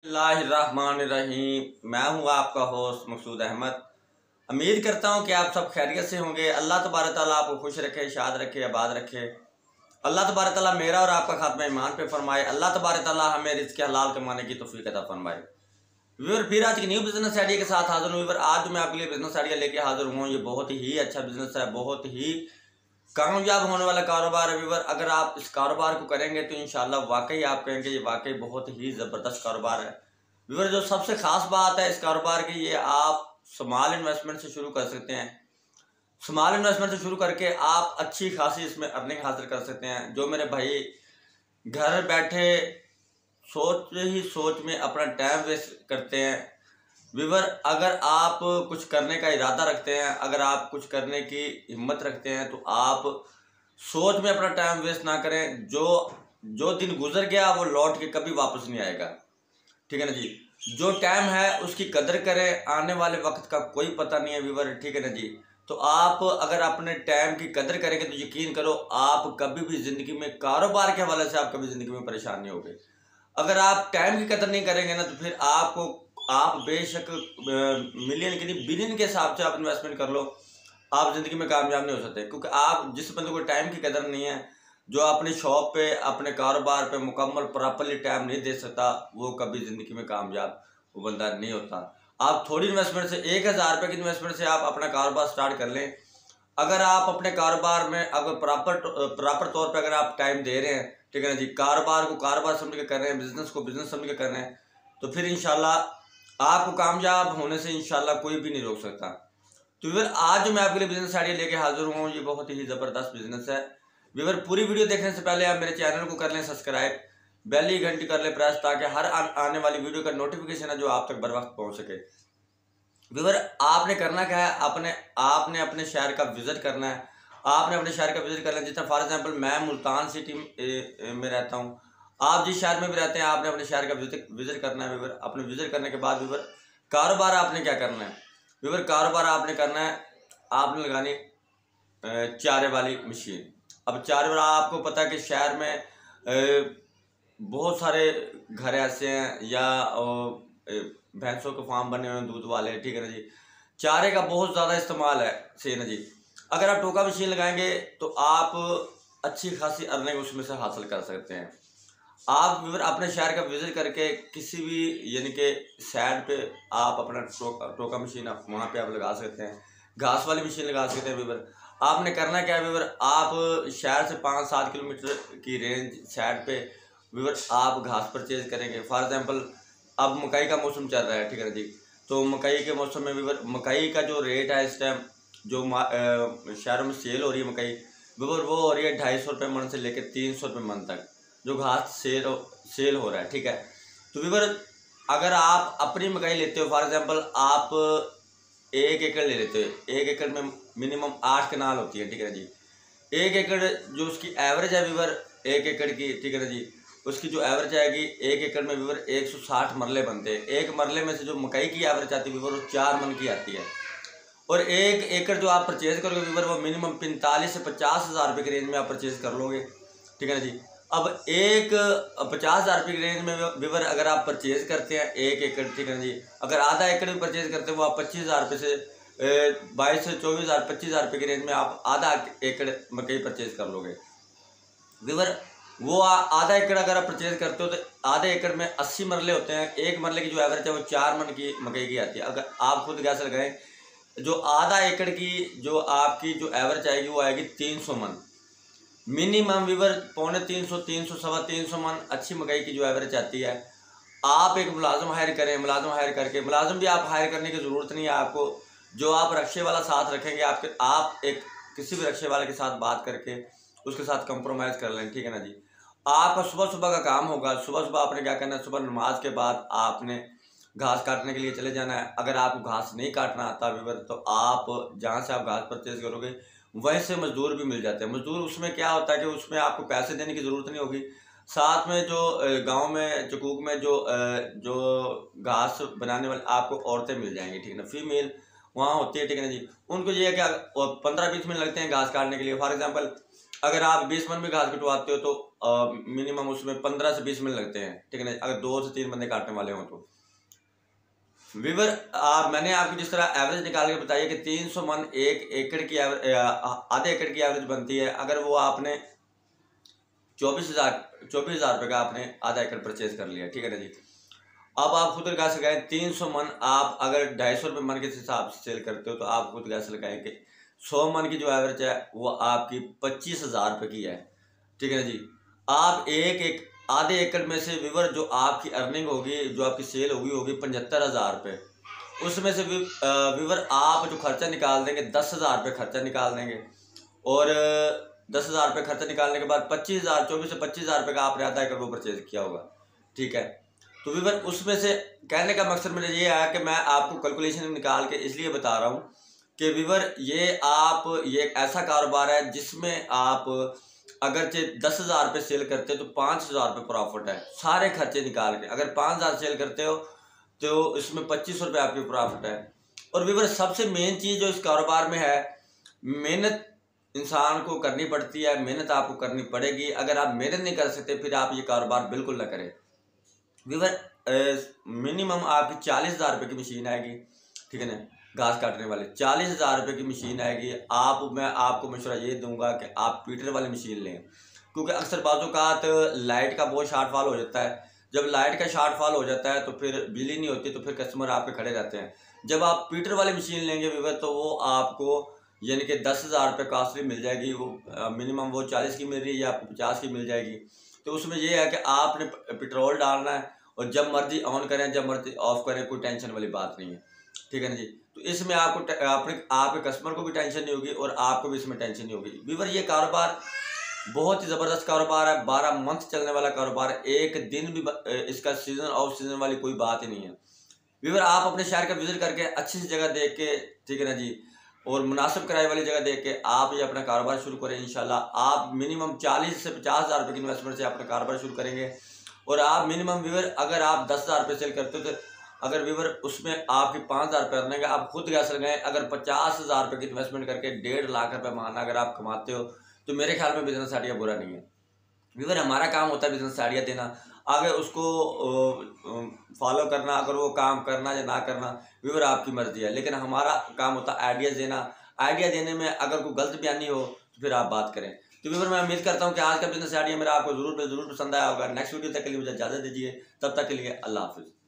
बिस्मिल्लाहिर्रहमानिर्रहीम। मैं हूँ आपका होस्ट मकसूद अहमद। उम्मीद करता हूँ कि आप सब खैरियत से होंगे। अल्लाह तबारक ताला आपको खुश रखे, शाद रखे, आबाद रखे। अल्लाह तबारक ताला मेरा और आपका खात्मा ईमान पे फरमाए। अल्लाह तबारक ताला हमें रिज़्क़ हलाल कमाने की तौफीक अता फरमाए। व्यूअर, फिर आज की न्यू बिजनेस आइडिया के साथ हाजिर हूँ। व्यूअर, आज मैं आपके लिए बिजनेस आइडिया लेके हाजिर हूँ। ये बहुत ही अच्छा बिजनेस है, बहुत ही कामयाब होने वाला कारोबार है। व्यूअर, अगर आप इस कारोबार को करेंगे तो इंशाल्लाह वाकई आप कहेंगे ये वाकई बहुत ही ज़बरदस्त कारोबार है। व्यूअर, जो सबसे ख़ास बात है इस कारोबार की, ये आप स्मॉल इन्वेस्टमेंट से शुरू कर सकते हैं। स्मॉल इन्वेस्टमेंट से शुरू करके आप अच्छी खासी इसमें अर्निंग हासिल कर सकते हैं। जो मेरे भाई घर बैठे सोच में अपना टाइम वेस्ट करते हैं, व्यूअर, अगर आप कुछ करने का इरादा रखते हैं, अगर आप कुछ करने की हिम्मत रखते हैं, तो आप सोच में अपना टाइम वेस्ट ना करें। जो दिन गुजर गया वो लौट के कभी वापस नहीं आएगा, ठीक है ना जी। जो टाइम है उसकी कदर करें, आने वाले वक्त का कोई पता नहीं है व्यूअर, ठीक है ना जी। तो आप अगर अपने टाइम की कदर करेंगे तो यकीन करो आप कभी भी ज़िंदगी में कारोबार के हवाले से आप कभी ज़िंदगी में परेशान नहीं होगे। अगर आप टाइम की कदर नहीं करेंगे ना, तो फिर आप बेशक मिलियन की नहीं बिलियन के हिसाब से आप इन्वेस्टमेंट कर लो, आप ज़िंदगी में कामयाब नहीं हो सकते। क्योंकि आप जिस बंदे को टाइम की कदर नहीं है, जो अपनी शॉप पे अपने कारोबार पे मुकम्मल प्रॉपरली टाइम नहीं दे सकता, वो कभी ज़िंदगी में कामयाब वो बंदा नहीं होता। आप थोड़ी इन्वेस्टमेंट से 1000 रुपये की इन्वेस्टमेंट से आप अपना कारोबार स्टार्ट कर लें। अगर आप अपने कारोबार में अगर प्रॉपर तौर पे अगर आप टाइम दे रहे हैं, ठीक है ना जी, कारोबार को कारोबार समझ के कर रहे हैं, बिजनेस को बिजनेस समझ के कर रहे हैं, तो फिर इंशाल्लाह आपको कामयाब होने से इंशाल्लाह कोई भी नहीं रोक सकता। तो व्यूअर, आज जो मैं आपके लिए बिजनेस आइडिया लेके हाजिर हूँ, ये बहुत ही ज़बरदस्त बिजनेस है। व्यूअर, पूरी वीडियो देखने से पहले आप मेरे चैनल को कर लें सब्सक्राइब, बेल की घंटी कर लें प्रेस, ताकि हर आने वाली वीडियो का नोटिफिकेशन है जो आप तक बर वक्त पहुँच सके। व्यूअर, आपने करना क्या है, आपने अपने शहर का विजिट करना है। आपने अपने शहर का विजिट करना है। जितना फॉर एग्जांपल मैं मुल्तान सिटी में रहता हूँ, आप जिस शहर में भी रहते हैं आपने अपने शहर का विजिट करना है। व्यूअर, अपने विजिट करने के बाद व्यूअर कारोबार आपने क्या करना है, व्यूअर कारोबार आपने करना है, आपने लगानी चारे वाली मशीन। अब चारे वाला आपको पता है कि शहर में बहुत सारे घर ऐसे हैं या भैंसों के फार्म बने हुए हैं दूध वाले, ठीक है ना जी। चारे का बहुत ज़्यादा इस्तेमाल है, सही ना जी। अगर आप टोका मशीन लगाएंगे तो आप अच्छी खासी अर्निंग उसमें से हासिल कर सकते हैं। आप व्यूअर अपने शहर का विजिट करके किसी भी यानी कि साइड पे आप अपना टोका मशीन वहाँ पे आप लगा सकते हैं, घास वाली मशीन लगा सकते हैं। व्यूअर, आपने करना क्या है, व्यूअर आप शहर से 5-7 किलोमीटर की रेंज साइड पे व्यूअर आप घास परचेज करेंगे। फॉर एग्जांपल अब मकई का मौसम चल रहा है, ठीक है ना जी। तो मकई के मौसम में व्यूअर मकई का जो रेट है इस टाइम जो शहरों में सेल हो रही है मकई, व्यूअर वो हो रही है 250 रुपये मन से लेकर 300 रुपये मन तक जो घास सेल हो रहा है, ठीक है। तो व्यूअर, अगर आप अपनी मकई लेते हो, फॉर एग्जांपल आप 1 एकड़ ले लेते हो, 1 एकड़ में मिनिमम 8 कनाल होती है, ठीक है ना जी। 1 एकड़ जो उसकी एवरेज है व्यूअर 1 एकड़ की, ठीक है ना जी, उसकी जो एवरेज आएगी 1 एकड़ में व्यूअर 160 मरले बनते हैं। एक मरले में से जो मकई की एवरेज आती है व्यूअर वो 4 मन की आती है। और 1 एकड़ जो आप परचेज करोगे व्यूअर वो मिनिमम 45 से 50 हज़ार रुपये की रेंज में आप परचेज कर लोगे, ठीक है ना जी। अब 50 हज़ार रुपये की रेंज में व्यूअर अगर आप परचेज करते हैं 1 एकड़, ठीक है ना जी, अगर आधा एकड़ भी परचेज करते हैं वो आप 25 हज़ार रुपये से 22 से 24 हज़ार 25 हज़ार रुपये की रेंज में आप आधा एकड़ मकई परचेज कर लोगे। व्यूअर, वो आधा एकड़ अगर आप परचेज करते हो तो आधे एकड़ में 80 मरले होते हैं। एक मरले की जो एवरेज है वो 4 मन की मकई की आती है। अगर आप खुद गैस लगाएं, जो आधा एकड़ की जो आपकी जो एवरेज आएगी वो आएगी 300 मन मिनिमम। व्यूअर 250, 300, 350 मन अच्छी मकई की जो एवरेज आती है। आप एक मुलाजिम हायर करें, मुलाजिम हायर करके, मुलाजिम भी आप हायर करने की ज़रूरत नहीं है आपको। जो आप रक्शे वाला साथ रखेंगे आप एक किसी भी रक्शे वाले के साथ बात करके उसके साथ कंप्रोमाइज़ कर लें, ठीक है ना जी। आपका सुबह का काम होगा। सुबह आपने क्या करना है, सुबह नमाज के बाद आपने घास काटने के लिए चले जाना है। अगर आपको घास नहीं काटना आता व्यूअर तो आप जहाँ से आप घास परचेज करोगे वहीं से मजदूर भी मिल जाते हैं। मजदूर उसमें क्या होता है कि उसमें आपको पैसे देने की ज़रूरत नहीं होगी। साथ में जो गांव में चकूक में जो घास बनाने वाले आपको औरतें मिल जाएंगी, ठीक है ना, फीमेल वहाँ होती है, ठीक है ना जी। उनको ये है कि 15-20 मिनट लगते हैं घास काटने के लिए। फॉर एग्जांपल अगर आप 20 मन भी घास कटवाते हो तो मिनिमम उसमें 15 से 20 मिनट लगते हैं, ठीक है ना, अगर 2 से 3 बंदे काटने वाले हों तो। वीवर मैंने आपको जिस तरह एवरेज निकाल के बताया कि 300 मन 1 एकड़ की आधे एकड़ की एवरेज बनती है। अगर वो आपने 24,000 रुपये का आपने आधा एकड़ परचेज कर लिया, ठीक है ना जी। अब आप खुद लगा सकें 300 मन आप अगर 250 रुपये मन के हिसाब से सेल करते हो तो आप खुद लगा सकें कि 100 मन की जो एवरेज है वो आपकी 25,000 रुपये की है, ठीक है ना जी। आप एक आधे एकड़ में से वीवर जो आपकी अर्निंग होगी, जो आपकी सेल होगी 75,000 रुपये। उसमें से वीवर आप जो खर्चा निकाल देंगे 10,000 रुपये खर्चा निकाल देंगे, और 10,000 रुपये खर्चा निकालने के बाद 25,000 24 से 25,000 रुपये का आपने आधा एकड़ वो परचेज किया होगा, ठीक है। तो वीवर उसमें से कहने का मकसद मेरा ये है कि मैं आपको कैलकुलेशन निकाल के इसलिए बता रहा हूँ कि वीवर ये एक ऐसा कारोबार है जिसमें आप अगरचे 10,000 रुपये सेल करते हो तो 5,000 रुपये प्रॉफिट है सारे खर्चे निकाल के। अगर 5,000 सेल करते हो तो इसमें 2500 रुपये आपकी प्रॉफिट है। और वीवर सबसे मेन चीज़ जो इस कारोबार में है, मेहनत इंसान को करनी पड़ती है, मेहनत आपको करनी पड़ेगी। अगर आप मेहनत नहीं कर सकते फिर आप ये कारोबार बिल्कुल ना करें। वीवर मिनिमम आपकी 40,000 रुपये की मशीन आएगी, ठीक है ना, घास काटने वाले 40,000 रुपये की मशीन आएगी। मैं आपको मशवरा ये दूंगा कि आप पीटर वाली मशीन लें, क्योंकि अक्सर बाज़-औक़ात लाइट का बहुत शॉर्टफॉल हो जाता है। जब लाइट का शॉर्टफॉल हो जाता है तो फिर बिजली नहीं होती, तो फिर कस्टमर आपके खड़े रहते हैं। जब आप पीटर वाली मशीन लेंगे वीवर तो वो आपको यानी कि 10,000 रुपये कॉस्टली मिल जाएगी। वो मिनिमम वो 40 की मिल रही है या आपको 50 की मिल जाएगी। तो उसमें ये है कि आपने पेट्रोल डालना है और जब मर्जी ऑन करें जब मर्जी ऑफ करें, कोई टेंशन वाली बात नहीं है, ठीक है ना जी। तो इसमें आपके कस्टमर को भी टेंशन नहीं होगी और आपको भी इसमें टेंशन नहीं होगी। वीवर ये कारोबार बहुत ही ज़बरदस्त कारोबार है, 12 मंथ चलने वाला कारोबार है। एक दिन भी इसका सीज़न ऑफ सीज़न वाली कोई बात ही नहीं है। वीवर आप अपने शहर का विजिट करके अच्छी सी जगह देख के, ठीक है ना जी, और मुनासिब किराए वाली जगह देख के आप ये अपना कारोबार शुरू करें। इंशाल्लाह आप मिनिमम 40 से 50,000 रुपये की इन्वेस्टमेंट से अपना कारोबार शुरू करेंगे। और आप मिनिमम वीवर अगर आप 10,000 रुपये सेल करते हो तो अगर वीवर उसमें आपकी 5,000 रुपये अर्निंग है, आप खुद गैस लगाएं। अगर 50,000 रुपये की इन्वेस्टमेंट करके 1.5 लाख रुपये माना अगर आप कमाते हो तो मेरे ख्याल में बिजनेस आइडिया बुरा नहीं है। वीवर हमारा काम होता है बिजनेस आइडिया देना, आगे उसको फॉलो करना, अगर वो काम करना या ना करना वीवर आपकी मर्जी है, लेकिन हमारा काम होता है आइडिया देना। आइडिया देने में अगर कोई गलत बयानी हो तो फिर आप बात करें। तो वीवर मैं उम्मीद करता हूँ कि आज का बिजनेस आइडिया मेरा आपको ज़रूर पसंद आया होगा। नेक्स्ट वीडियो तक के लिए मुझे इजाज़त दीजिए, तब तक के लिए अल्लाह हाफिज़।